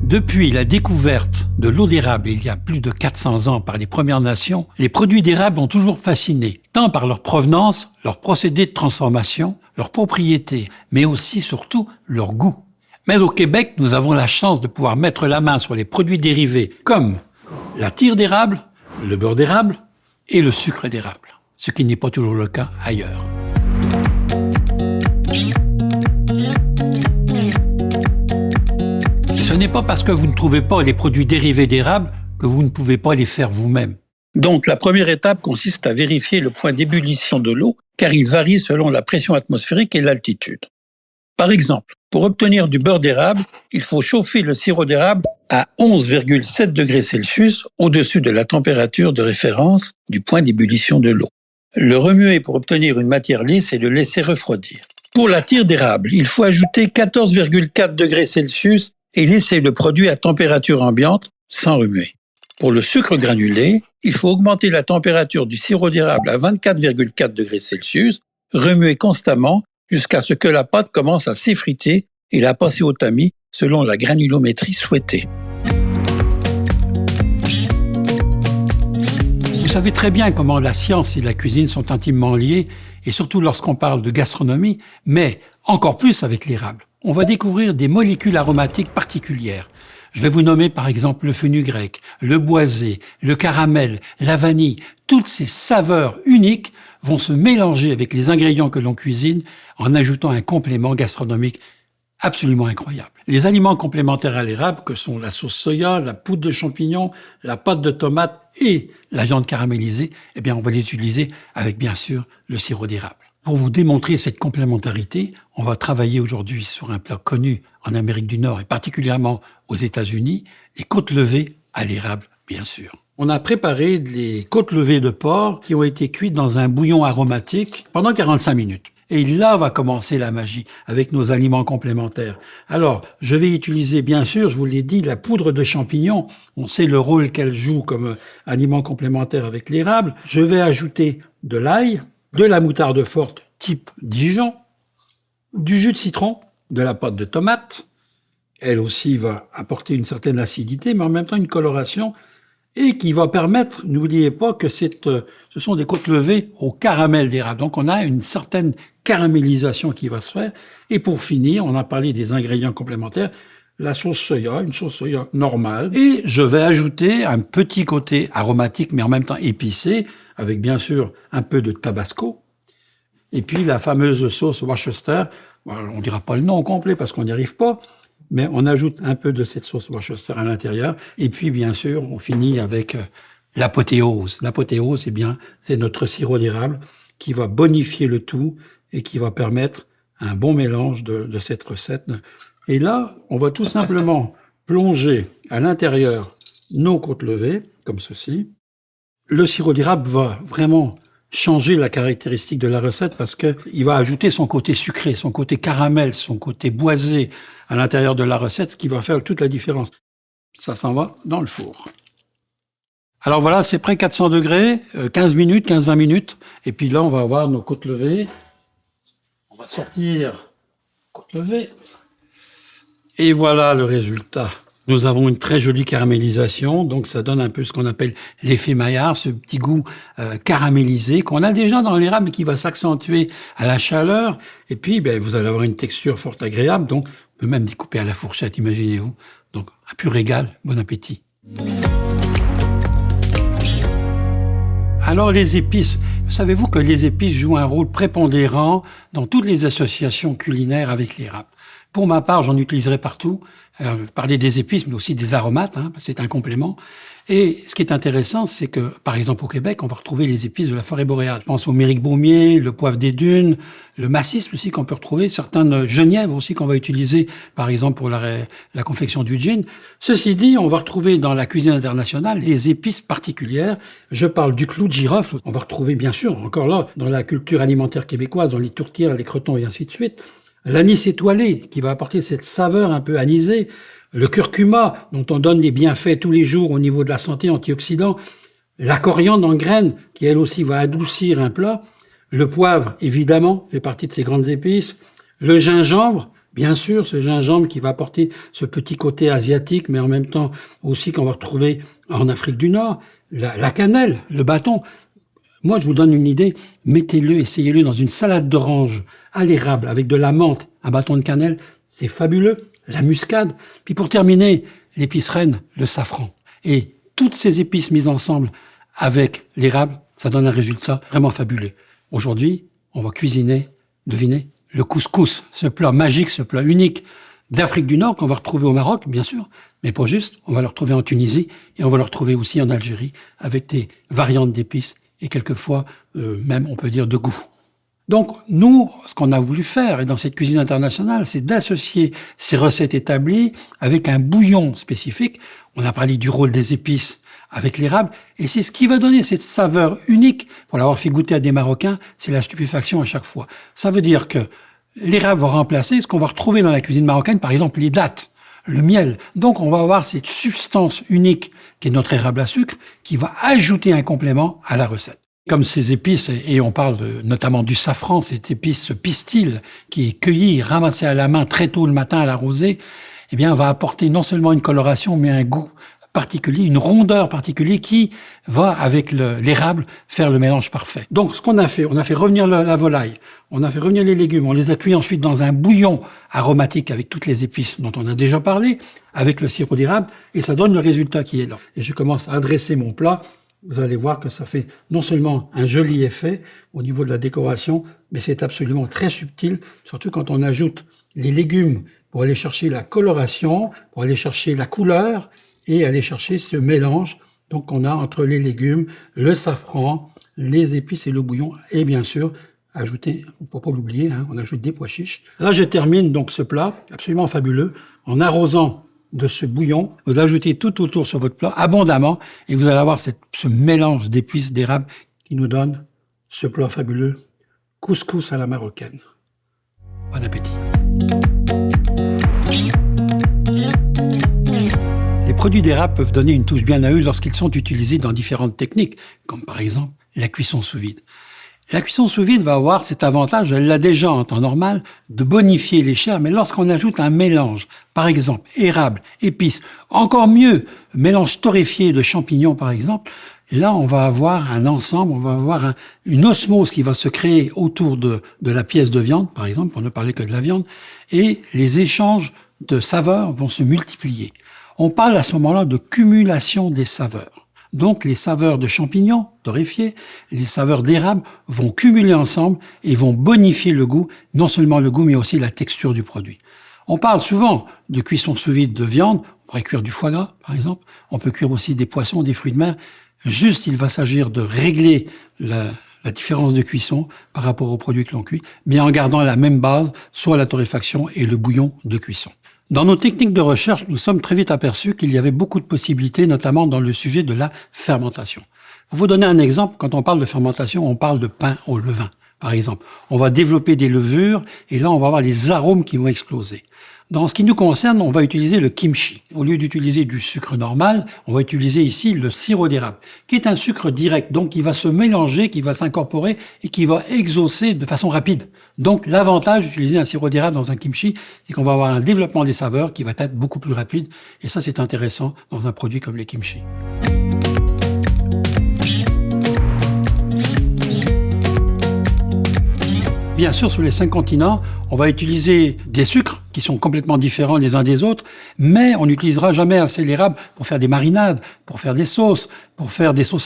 Depuis la découverte de l'eau d'érable il y a plus de 400 ans par les Premières Nations, les produits d'érable ont toujours fasciné, tant par leur provenance, leur procédé de transformation, leurs propriétés, mais aussi surtout leur goût. Mais au Québec, nous avons la chance de pouvoir mettre la main sur les produits dérivés comme la tire d'érable, le beurre d'érable et le sucre d'érable, ce qui n'est pas toujours le cas ailleurs. Ce n'est pas parce que vous ne trouvez pas les produits dérivés d'érable que vous ne pouvez pas les faire vous-même. Donc, la première étape consiste à vérifier le point d'ébullition de l'eau, car il varie selon la pression atmosphérique et l'altitude. Par exemple, pour obtenir du beurre d'érable, il faut chauffer le sirop d'érable à 11,7 degrés Celsius au-dessus de la température de référence du point d'ébullition de l'eau. Le remuer pour obtenir une matière lisse et le laisser refroidir. Pour la tire d'érable, il faut ajouter 14,4 degrés Celsius et laisser le produit à température ambiante sans remuer. Pour le sucre granulé, il faut augmenter la température du sirop d'érable à 24,4 degrés Celsius, remuer constamment jusqu'à ce que la pâte commence à s'effriter et la passer au tamis selon la granulométrie souhaitée. Vous savez très bien comment la science et la cuisine sont intimement liées, et surtout lorsqu'on parle de gastronomie, mais encore plus avec l'érable. On va découvrir des molécules aromatiques particulières. Je vais vous nommer par exemple le fenugrec, le boisé, le caramel, la vanille. Toutes ces saveurs uniques vont se mélanger avec les ingrédients que l'on cuisine en ajoutant un complément gastronomique absolument incroyable. Les aliments complémentaires à l'érable, que sont la sauce soya, la poudre de champignons, la pâte de tomate et la viande caramélisée, eh bien, on va les utiliser avec, bien sûr, le sirop d'érable. Pour vous démontrer cette complémentarité, on va travailler aujourd'hui sur un plat connu en Amérique du Nord et particulièrement aux États-Unis, les côtes levées à l'érable, bien sûr. On a préparé les côtes levées de porc qui ont été cuites dans un bouillon aromatique pendant 45 minutes. Et là va commencer la magie avec nos aliments complémentaires. Alors, je vais utiliser, bien sûr, je vous l'ai dit, la poudre de champignons. On sait le rôle qu'elle joue comme aliment complémentaire avec l'érable. Je vais ajouter de l'ail, de la moutarde forte type Dijon, du jus de citron, de la pâte de tomate. Elle aussi va apporter une certaine acidité, mais en même temps une coloration, et qui va permettre, n'oubliez pas que ce sont des côtes levées au caramel d'érable. Donc on a une certaine caramélisation qui va se faire. Et pour finir, on a parlé des ingrédients complémentaires, la sauce soya, une sauce soya normale. Et je vais ajouter un petit côté aromatique, mais en même temps épicé, avec bien sûr un peu de tabasco. Et puis la fameuse sauce Worcester, on ne dira pas le nom complet parce qu'on n'y arrive pas, mais on ajoute un peu de cette sauce Worcester à l'intérieur. Et puis bien sûr, on finit avec l'apothéose. L'apothéose, eh bien, c'est notre sirop d'érable qui va bonifier le tout et qui va permettre un bon mélange de cette recette. Et là, on va tout simplement plonger à l'intérieur nos côtes levées, comme ceci. Le sirop d'érable va vraiment changer la caractéristique de la recette parce qu'il va ajouter son côté sucré, son côté caramel, son côté boisé à l'intérieur de la recette, ce qui va faire toute la différence. Ça s'en va dans le four. Alors voilà, c'est prêt, 400 degrés, 15 minutes, 15-20 minutes. Et puis là, on va avoir nos côtes levées. On va sortir côtes levées. Et voilà le résultat. Nous avons une très jolie caramélisation, donc ça donne un peu ce qu'on appelle l'effet Maillard, ce petit goût caramélisé qu'on a déjà dans l'érable mais qui va s'accentuer à la chaleur. Et puis, vous allez avoir une texture fort agréable, donc on peut même découper à la fourchette, imaginez-vous. Donc, un pur régal, bon appétit. Alors, les épices. Savez-vous que les épices jouent un rôle prépondérant dans toutes les associations culinaires avec l'érable? Pour ma part, j'en utiliserai partout. Alors, je parlais des épices, mais aussi des aromates, c'est un complément. Et ce qui est intéressant, c'est que, par exemple, au Québec, on va retrouver les épices de la forêt boréale. Je pense au méric baumier, le poivre des dunes, le massisme aussi qu'on peut retrouver, certaines genièvres aussi qu'on va utiliser, par exemple, pour la confection du gin. Ceci dit, on va retrouver dans la cuisine internationale les épices particulières. Je parle du clou de girofle. On va retrouver, bien sûr, encore là, dans la culture alimentaire québécoise, dans les tourtières, les crotons et ainsi de suite. L'anis étoilé, qui va apporter cette saveur un peu anisée. Le curcuma, dont on donne des bienfaits tous les jours au niveau de la santé, antioxydants. La coriandre en graines, qui elle aussi va adoucir un plat. Le poivre, évidemment, fait partie de ces grandes épices. Le gingembre, Bien sûr, ce gingembre qui va apporter ce petit côté asiatique, mais en même temps aussi qu'on va retrouver en Afrique du Nord, la cannelle, le bâton. Moi, je vous donne une idée, mettez-le, essayez-le dans une salade d'orange à l'érable avec de la menthe, un bâton de cannelle, c'est fabuleux. La muscade. Puis pour terminer, l'épice reine, le safran. Et toutes ces épices mises ensemble avec l'érable, ça donne un résultat vraiment fabuleux. Aujourd'hui, on va cuisiner, devinez, le couscous, ce plat magique, ce plat unique d'Afrique du Nord qu'on va retrouver au Maroc, bien sûr, mais pas juste, on va le retrouver en Tunisie et on va le retrouver aussi en Algérie avec des variantes d'épices et quelquefois même, on peut dire, de goût. Donc, nous, ce qu'on a voulu faire, et dans cette cuisine internationale, c'est d'associer ces recettes établies avec un bouillon spécifique. On a parlé du rôle des épices avec l'érable, et c'est ce qui va donner cette saveur unique. Pour l'avoir fait goûter à des Marocains, c'est la stupéfaction à chaque fois. Ça veut dire que l'érable va remplacer ce qu'on va retrouver dans la cuisine marocaine, par exemple les dattes, le miel. Donc, on va avoir cette substance unique qui est notre érable à sucre, qui va ajouter un complément à la recette. Comme ces épices, et on parle notamment du safran, cette épice, ce pistil qui est cueilli, ramassé à la main très tôt le matin à la rosée, eh bien, va apporter non seulement une coloration, mais un goût particulier, une rondeur particulière qui va, avec l'érable, faire le mélange parfait. Donc, ce qu'on a fait, on a fait revenir la volaille, on a fait revenir les légumes, on les a cuits ensuite dans un bouillon aromatique avec toutes les épices dont on a déjà parlé, avec le sirop d'érable, et ça donne le résultat qui est là. Et je commence à dresser mon plat. Vous allez voir que ça fait non seulement un joli effet au niveau de la décoration, mais c'est absolument très subtil, surtout quand on ajoute les légumes pour aller chercher la coloration, pour aller chercher la couleur et aller chercher ce mélange donc qu'on a entre les légumes, le safran, les épices et le bouillon, et bien sûr, ajouter, il ne faut pas l'oublier, on ajoute des pois chiches. Là, je termine donc ce plat absolument fabuleux en arrosant de ce bouillon, vous l'ajoutez tout autour sur votre plat, abondamment, et vous allez avoir ce mélange d'épices, d'érable, qui nous donne ce plat fabuleux, couscous à la marocaine. Bon appétit. Les produits d'érable peuvent donner une touche bien à eux lorsqu'ils sont utilisés dans différentes techniques, comme par exemple la cuisson sous vide. La cuisson sous vide va avoir cet avantage, elle l'a déjà en temps normal, de bonifier les chairs, mais lorsqu'on ajoute un mélange, par exemple érable, épices, encore mieux, mélange torréfié de champignons par exemple, là on va avoir un ensemble, on va avoir une osmose qui va se créer autour de la pièce de viande, par exemple, pour ne parler que de la viande, et les échanges de saveurs vont se multiplier. On parle à ce moment-là de cumulation des saveurs. Donc, les saveurs de champignons torréfiés, les saveurs d'érable vont cumuler ensemble et vont bonifier le goût, non seulement le goût, mais aussi la texture du produit. On parle souvent de cuisson sous vide de viande. On pourrait cuire du foie gras, par exemple. On peut cuire aussi des poissons, des fruits de mer. Juste, il va s'agir de régler la différence de cuisson par rapport au produit que l'on cuit, mais en gardant la même base, soit la torréfaction et le bouillon de cuisson. Dans nos techniques de recherche, nous sommes très vite aperçus qu'il y avait beaucoup de possibilités, notamment dans le sujet de la fermentation. Pour vous donner un exemple, quand on parle de fermentation, on parle de pain au levain, par exemple. On va développer des levures et là, on va avoir les arômes qui vont exploser. Dans ce qui nous concerne, on va utiliser le kimchi. Au lieu d'utiliser du sucre normal, on va utiliser ici le sirop d'érable, qui est un sucre direct, donc qui va se mélanger, qui va s'incorporer et qui va exaucer de façon rapide. Donc l'avantage d'utiliser un sirop d'érable dans un kimchi, c'est qu'on va avoir un développement des saveurs qui va être beaucoup plus rapide. Et ça, c'est intéressant dans un produit comme les kimchi. Bien sûr, sur les 5 continents, on va utiliser des sucres qui sont complètement différents les uns des autres, mais on n'utilisera jamais assez l'érable pour faire des marinades, pour faire des sauces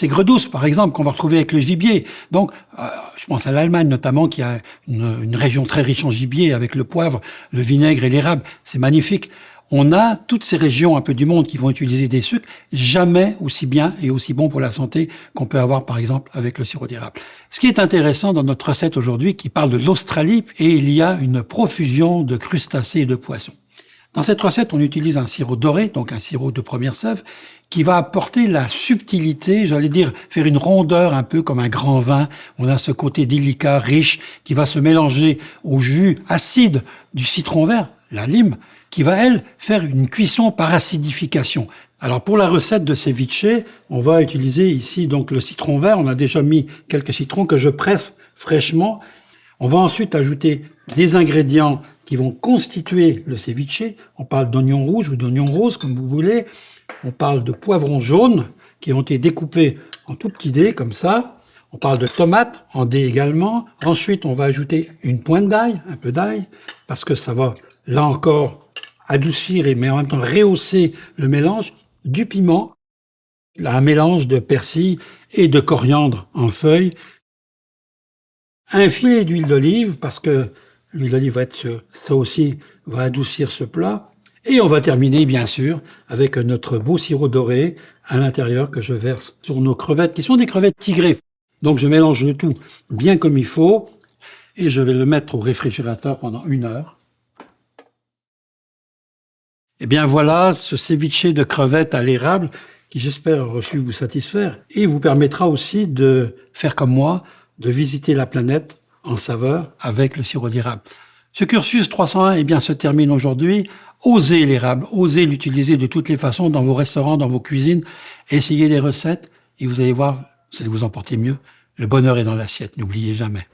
aigres douces, par exemple, qu'on va retrouver avec le gibier. Donc, je pense à l'Allemagne notamment, qui a une région très riche en gibier, avec le poivre, le vinaigre et l'érable. C'est magnifique. On a toutes ces régions un peu du monde qui vont utiliser des sucres, jamais aussi bien et aussi bon pour la santé qu'on peut avoir par exemple avec le sirop d'érable. Ce qui est intéressant dans notre recette aujourd'hui, qui parle de l'Australie, et il y a une profusion de crustacés et de poissons. Dans cette recette, on utilise un sirop doré, donc un sirop de première sève, qui va apporter la subtilité, j'allais dire, faire une rondeur un peu comme un grand vin. On a ce côté délicat, riche, qui va se mélanger au jus acide du citron vert, la lime, qui va, elle, faire une cuisson par acidification. Alors, pour la recette de ceviche, on va utiliser ici donc le citron vert. On a déjà mis quelques citrons que je presse fraîchement. On va ensuite ajouter des ingrédients qui vont constituer le ceviche. On parle d'oignons rouges ou d'oignons roses, comme vous voulez. On parle de poivrons jaunes qui ont été découpés en tout petits dés, comme ça. On parle de tomates en dés également. Ensuite, on va ajouter une pointe d'ail, un peu d'ail, parce que ça va, là encore, adoucir mais en même temps rehausser le mélange. Du piment, un mélange de persil et de coriandre en feuilles. Un filet d'huile d'olive, parce que l'huile d'olive va être, ça aussi, va adoucir ce plat. Et on va terminer, bien sûr, avec notre beau sirop doré à l'intérieur que je verse sur nos crevettes, qui sont des crevettes tigrées. Donc je mélange le tout bien comme il faut et je vais le mettre au réfrigérateur pendant 1 heure. Et bien voilà, ce ceviche de crevettes à l'érable qui j'espère a reçu vous satisfaire et vous permettra aussi de faire comme moi, de visiter la planète en saveur avec le sirop d'érable. Ce cursus 301 eh bien, se termine aujourd'hui. Osez l'érable, osez l'utiliser de toutes les façons dans vos restaurants, dans vos cuisines. Essayez des recettes et vous allez voir, vous allez vous en porter mieux. Le bonheur est dans l'assiette, n'oubliez jamais.